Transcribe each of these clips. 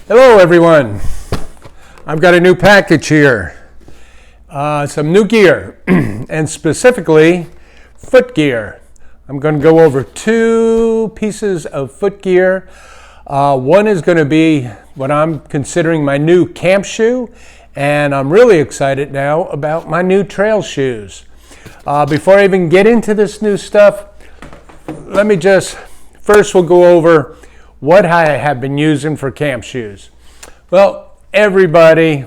Hello everyone, I've got a new package here, some new gear and specifically foot gear. I'm going to go over two pieces of foot gear. One is going to be what I'm considering my new camp shoe, and I'm really excited now about my new trail shoes. Before I even get into this new stuff, first we'll go over what I have been using for camp shoes. Well, everybody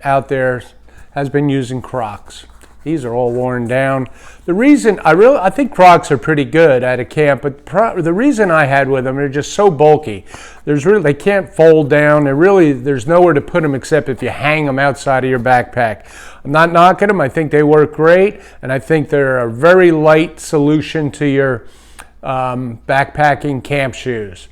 out there has been using Crocs. These are all worn down. The reason I think Crocs are pretty good at a camp, but the reason I had with them, they're just so bulky. They can't fold down. There's nowhere to put them except if you hang them outside of your backpack. I'm not knocking them. I think they work great, and I think they're a very light solution to your backpacking camp shoes.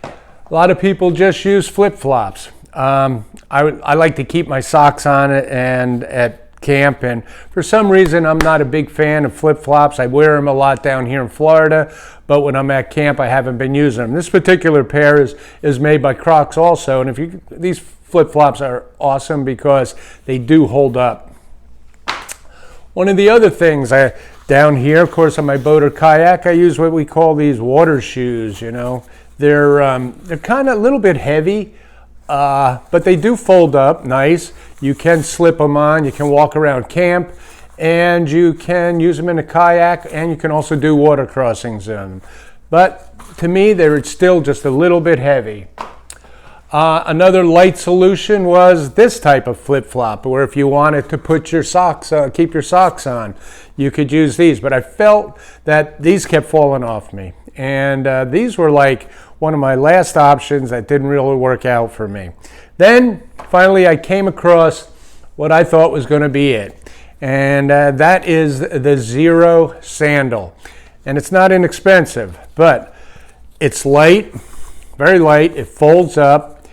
A lot of people just use flip-flops. I like to keep my socks on it and at camp, and for some reason I'm not a big fan of flip-flops. I wear them a lot down here in Florida, but when I'm at camp I haven't been using them. This particular pair is made by Crocs also, and these flip-flops are awesome because they do hold up. One of the other things down here, of course, on my boat or kayak, I use what we call these water shoes. They're kind of a little bit heavy, but they do fold up nice. You can slip them on, you can walk around camp, and you can use them in a kayak, and you can also do water crossings in them. But to me, they're still just a little bit heavy. Another light solution was this type of flip-flop, where if you wanted to put your socks, keep your socks on, you could use these. But I felt that these kept falling off me. And these were like one of my last options that didn't really work out for me. Then finally I came across what I thought was going to be it, and that is the Zero sandal. And it's not inexpensive, but it's light, very light. It folds up.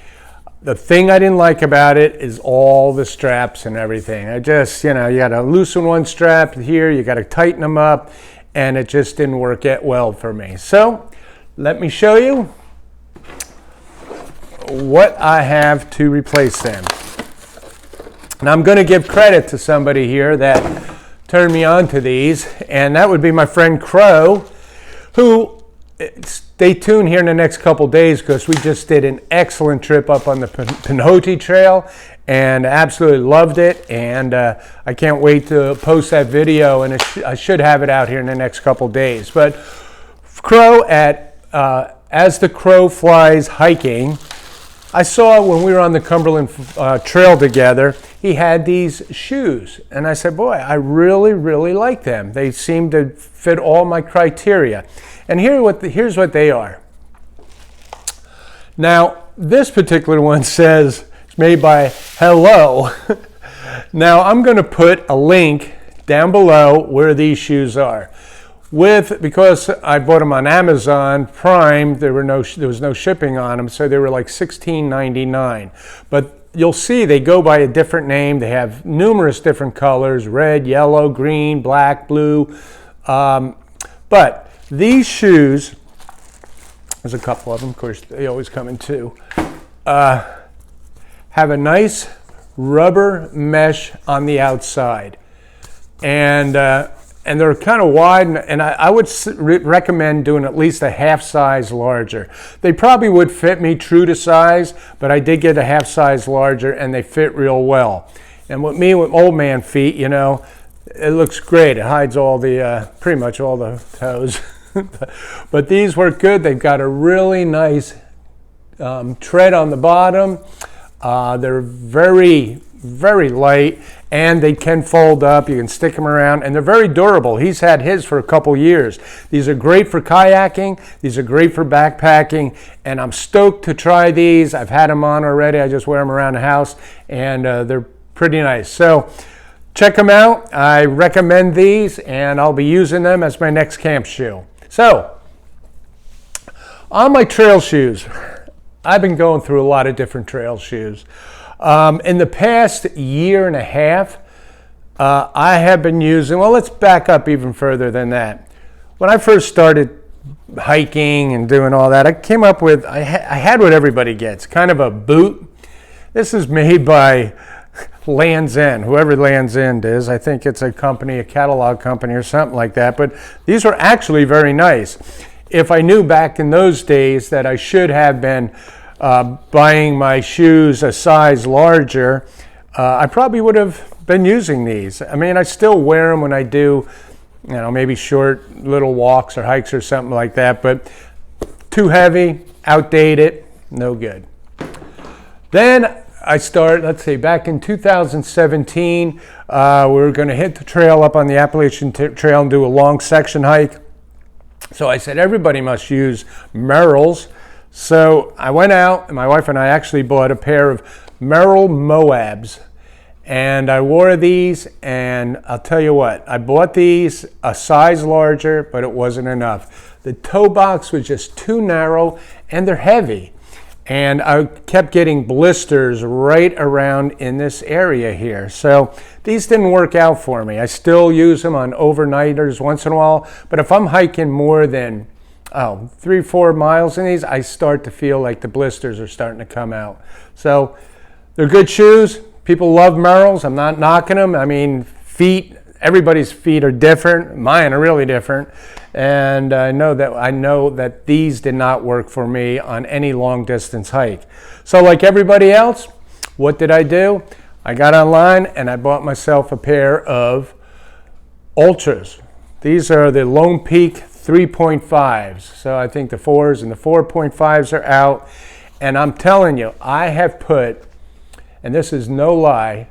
The thing I didn't like about it is all the straps and everything. You got to loosen one strap here, you got to tighten them up, and it just didn't work out well for me. So let me show you what I have to replace them. And I'm going to give credit to somebody here that turned me on to these, and that would be my friend Crow, who, stay tuned here in the next couple days because we just did an excellent trip up on the Pinhoti Trail and absolutely loved it, and I can't wait to post that video, and I should have it out here in the next couple days. But Crow As the Crow Flies hiking, I saw when we were on the Cumberland Trail together, he had these shoes. And I said, boy, I really, really like them. They seem to fit all my criteria. And here's what they are. Now, this particular one says it's made by Hello. Now, I'm going to put a link down below where these shoes are. Because I bought them on Amazon Prime, there was no shipping on them, so they were like $16.99. But you'll see they go by a different name. They have numerous different colors: red, yellow, green, black, blue. But these shoes, there's a couple of them, of course they always come in two, have a nice rubber mesh on the outside. And they're kind of wide, and I would recommend doing at least a half size larger. They probably would fit me true to size, but I did get a half size larger, and they fit real well. And with old man feet, it looks great. It hides pretty much all the toes. But these work good. They've got a really nice tread on the bottom. They're very, very light, and they can fold up. You can stick them around, and they're very durable. He's had his for a couple years. These are great for kayaking. These are great for backpacking, and I'm stoked to try these. I've had them on already. I just wear them around the house, and they're pretty nice. So check them out. I recommend these, and I'll be using them as my next camp shoe. So on my trail shoes, I've been going through a lot of different trail shoes. In the past year and a half, I have been using, well, let's back up even further than that. When I first started hiking and doing all that, I came up with, I had what everybody gets, kind of a boot This is made by Land's End, whoever Land's End is. I think it's a company, a catalog company or something like that. But these are actually very nice. If I knew back in those days that I should have been buying my shoes a size larger, I probably would have been using these. I mean, I still wear them when I do, maybe short little walks or hikes or something like that, but too heavy, outdated, no good. Then I start, let's see, back in 2017, we were going to hit the trail up on the Appalachian Trail and do a long section hike. So I said, everybody must use Merrell's. So I went out, and my wife and I actually bought a pair of Merrell Moabs. And I wore these, and I'll tell you what, I bought these a size larger, but it wasn't enough. The toe box was just too narrow, and they're heavy. And I kept getting blisters right around in this area here. So these didn't work out for me. I still use them on overnighters once in a while, but if I'm hiking more than 3-4 miles in these, I start to feel like the blisters are starting to come out. So they're good shoes. People love Merrell's. I'm not knocking them. I mean, everybody's feet are different. Mine are really different. And I know that these did not work for me on any long distance hike. So like everybody else, what did I do? I got online and I bought myself a pair of Ultras. These are the Lone Peak 3.5s. So I think the 4s and the 4.5s are out. And I'm telling you, I have put, and this is no lie,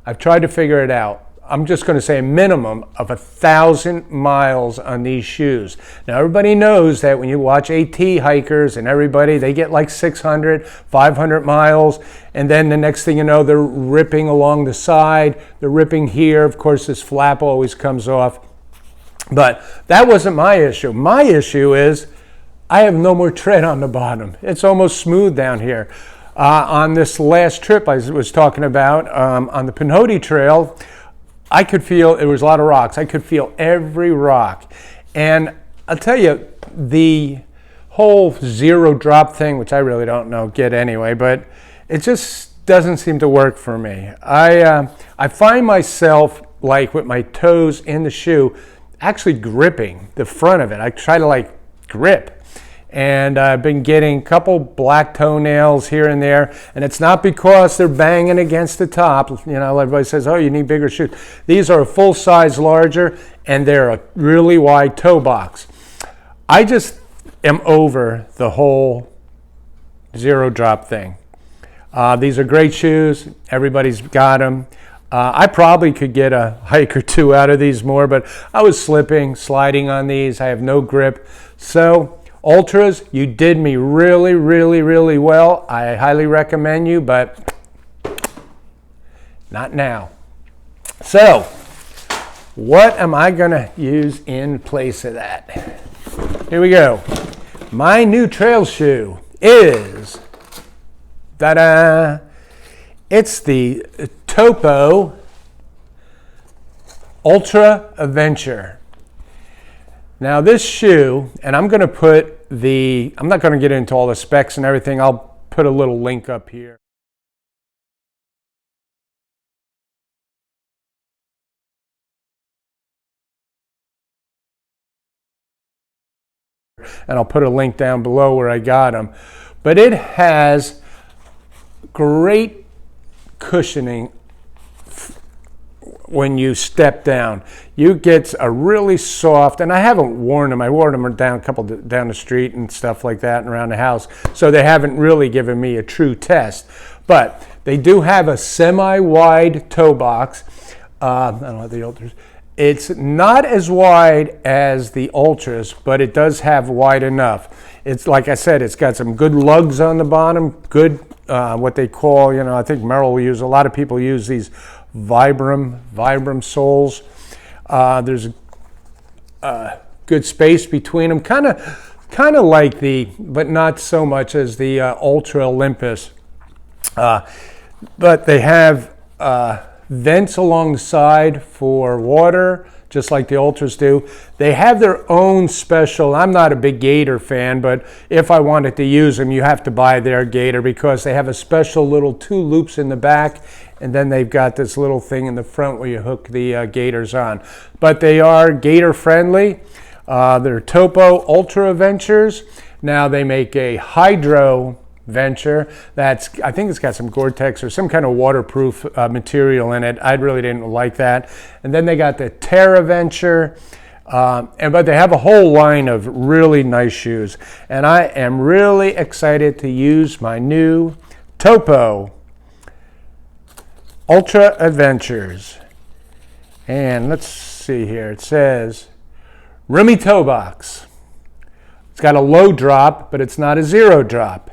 I've tried to figure it out. I'm just going to say a minimum of 1,000 miles on these shoes. Now, everybody knows that when you watch AT hikers and everybody, they get like 600, 500 miles, and then the next thing you know, they're ripping along the side, they're ripping here. Of course, this flap always comes off. But that wasn't my issue. My issue is I have no more tread on the bottom. It's almost smooth down here. On this last trip I was talking about, on the Pinhoti Trail, I could feel, there was a lot of rocks. I could feel every rock. And I'll tell you, the whole zero drop thing, which I really don't get anyway, but it just doesn't seem to work for me. I find myself, like with my toes in the shoe, actually gripping the front of it. I try to grip. And I've been getting a couple black toenails here and there, and it's not because they're banging against the top. Everybody says, oh, you need bigger shoes. These are a full size larger, and they're a really wide toe box. I just am over the whole zero drop thing. These are great shoes. Everybody's got them. I probably could get a hike or two out of these more, but I was slipping, sliding on these. I have no grip. So Ultras, you did me really, really, really well. I highly recommend you, but not now. So, what am I going to use in place of that? Here we go. My new trail shoe is, ta-da! It's the Topo Ultradventure. Now this shoe, and I'm going to put I'm not going to get into all the specs and everything. I'll put a little link up here. And I'll put a link down below where I got them. But it has great cushioning when you step down. You get a really soft, and I haven't worn them. I wore them down the street and stuff like that and around the house. So they haven't really given me a true test. But they do have a semi-wide toe box. I don't know the Ultras. It's not as wide as the Ultras, but it does have wide enough. It's like I said, it's got some good lugs on the bottom, good what they call, I think Merrell will use, a lot of people use these Vibram soles. There's good space between them, kind of like but not so much as the Ultra Olympus. But they have vents along the side for water, just like the Ultras do. They have their own special, I'm not a big Gator fan, but if I wanted to use them, you have to buy their Gator because they have a special little 2 loops in the back, and then they've got this little thing in the front where you hook the Gators on. But they are Gator friendly. They're Topo Ultradventures. Now they make a Hydro Venture that's, I think it's got some Gore-Tex or some kind of waterproof material in it. I really didn't like that. And then they got the Terraventure, but they have a whole line of really nice shoes. And I am really excited to use my new Topo Ultradventures. And let's see here. It says roomy toe box. It's got a low drop, but it's not a zero drop.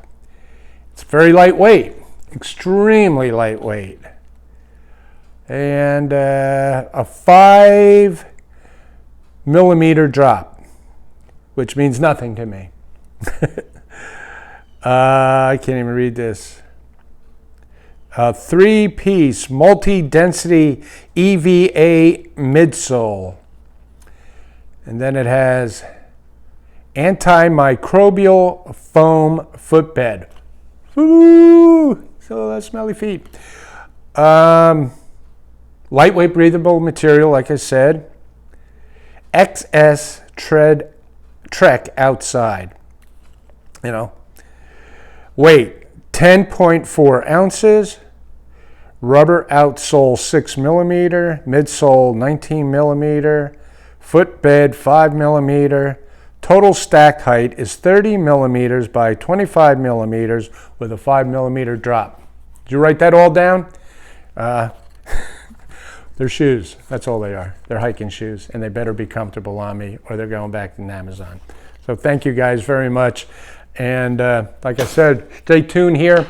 It's very lightweight, extremely lightweight. And a 5 millimeter drop, which means nothing to me. I can't even read this. A 3-piece multi-density EVA midsole. And then it has antimicrobial foam footbed. Ooh, so smelly feet. Lightweight breathable material, like I said. XS Trek outside. You know. Weight 10.4 ounces. Rubber outsole 6 millimeter. Midsole 19 millimeter. Footbed 5 millimeter. Total stacked height is 30 millimeters by 25 millimeters with a 5 millimeter drop. Did you write that all down? They're shoes. That's all they are. They're hiking shoes, and they better be comfortable on me or they're going back to Amazon. So thank you guys very much. And like I said, stay tuned here.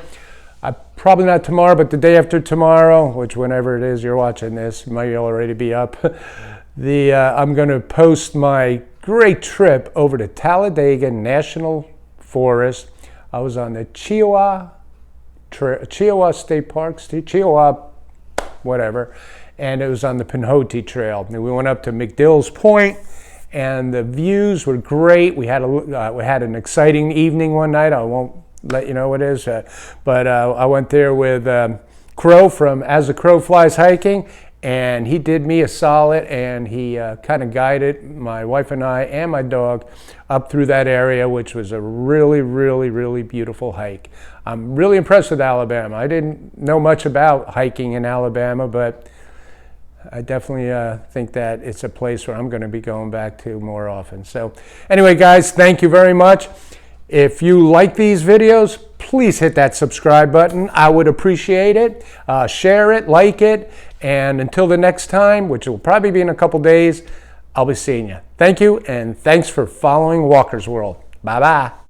Probably not tomorrow, but the day after tomorrow, which whenever it is you're watching this, it might already be up. I'm going to post my great trip over to Talladega National Forest. I was on the Chihuahua State Parks, Chihuahua, whatever, and it was on the Pinhoti Trail. And we went up to McDill's Point, and the views were great. We had an exciting evening one night. I won't let you know what it is, but I went there with Crow from As the Crow Flies Hiking. And he did me a solid, and he kind of guided my wife and I and my dog up through that area, which was a really, really, really beautiful hike. I'm really impressed with Alabama. I didn't know much about hiking in Alabama, but I definitely think that it's a place where I'm going to be going back to more often. So anyway, guys, thank you very much. If you like these videos, please hit that subscribe button. I would appreciate it. Share it, like it, and until the next time, which will probably be in a couple days, I'll be seeing you. Thank you, and thanks for following Walker's World. Bye-bye.